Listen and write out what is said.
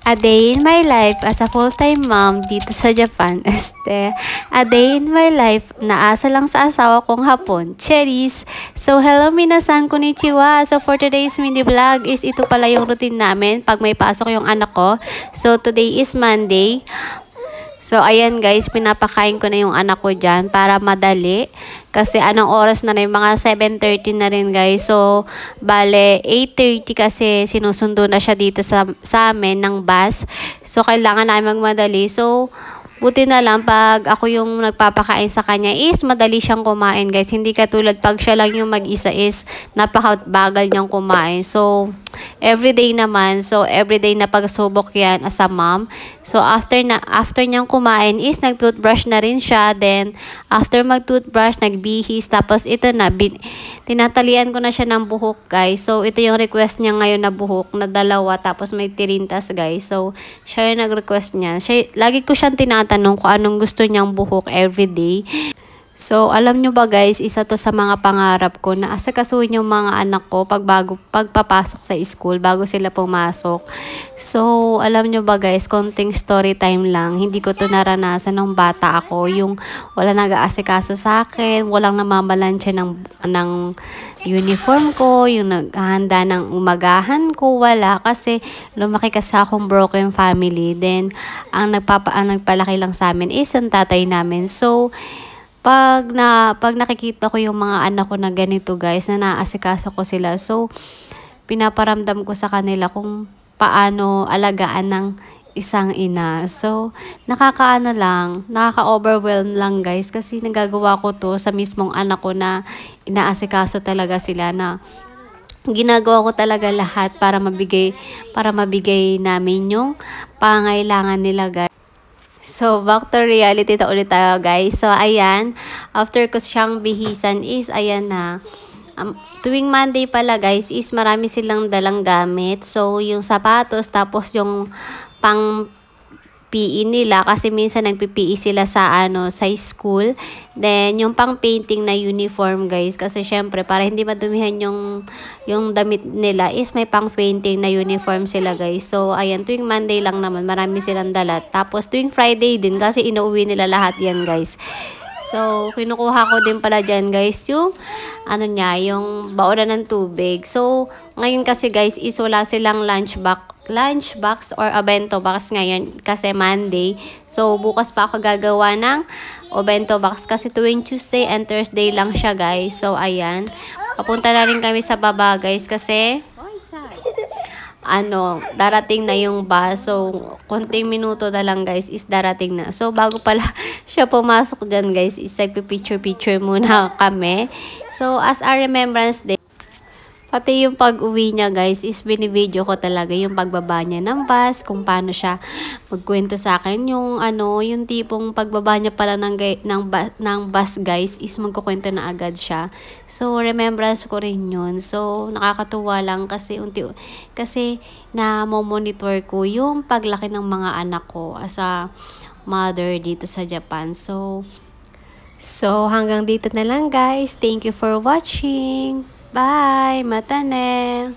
A day in my life as a full-time mom dito sa Japan. A day in my life na asa lang sa asawa kong hapon. Cheris! So, hello minasan, konnichiwa. So, for today's mini vlog is ito pala yung routine namin pag may pasok yung anak ko. So, today is Monday. So, ayan guys, pinapakain ko na yung anak ko dyan para madali. Kasi anong oras na rin, mga 7:30 na rin guys. So, bale, 8:30 kasi sinusundo na siya dito sa amin ng bus. So, kailangan namin magmadali. So, buti na lang pag ako yung nagpapakain sa kanya is madali siyang kumain guys. Hindi katulad pag siya lang yung mag-isa is napakabagal niyang kumain. So, everyday naman. So, everyday na pagsubok yan as a mom. So, after niyang kumain is nag-toothbrush na rin siya. Then, after mag-toothbrush, nagbihis. Tapos, ito na. Tinatalian ko na siya ng buhok guys. So, ito yung request niya ngayon na buhok na dalawa. Tapos, may tirintas guys. So, siya yung nag-request niya. Lagi ko siyang tinatanong kung anong gusto niyang buhok everyday. So, alam nyo ba guys, isa to sa mga pangarap ko na asikasuhin yung mga anak ko pagpapasok sa school, bago sila pumasok. So, alam nyo ba guys, konting story time lang. Hindi ko to naranasan nung bata ako. Yung wala nag-aasikaso sa akin, walang namamalansya ng uniform ko, yung naghahanda ng umagahan ko, wala. Kasi lumaki kasi akong broken family. Then, ang nagpalaki lang sa amin is yung tatay namin. So, pag nakikita ko yung mga anak ko na ganito guys, na naasikaso ko sila, so pinaparamdam ko sa kanila kung paano alagaan ng isang ina. So nakaka-overwhelm lang guys, kasi nagagawa ko to sa mismong anak ko na inaasikaso talaga sila, na ginagawa ko talaga lahat para mabigay namin yung pangailangan nila guys. So, back to reality na ulit tayo, guys. So, ayan. After ko siyang bihisan is, ayan na. Tuwing Monday pala, guys, is marami silang dalang gamit. So, yung sapatos, tapos yung pang PE nila. Kasi minsan nagpi-PE sila sa school. Then, yung pang painting na uniform, guys. Kasi, syempre, para hindi madumihan yung damit nila is may pang painting na uniform sila guys. So, ayan, tuwing Monday lang naman, marami silang dala. Tapos, tuwing Friday din, kasi inuuwi nila lahat yan guys. So, kinukuha ko din pala dyan guys, yung yung baonan ng tubig. So, ngayon kasi guys, is wala silang lunchbox or a bento box ngayon kasi Monday. So, bukas pa ako gagawa ng o bento box kasi tuwing Tuesday and Thursday lang siya guys. So, ayan. Papunta na rin kami sa baba guys kasi darating na yung bus. So, konting minuto na lang guys is darating na. So, bago pala siya pumasok dyan guys is nagpipicture-picture muna kami. So, as a remembrance day, pati yung pag-uwi niya guys is binivideo ko talaga yung pagbaba niya ng bus, kung paano siya magkwento sa akin. Yung yung tipong pagbaba niya pala ng bus guys is magkukwento na agad siya. So, remembrance ko rin yun. So, nakakatuwa lang kasi na-monitor ko yung paglaki ng mga anak ko as a mother dito sa Japan. So, hanggang dito na lang guys. Thank you for watching. Bye! Mata ne!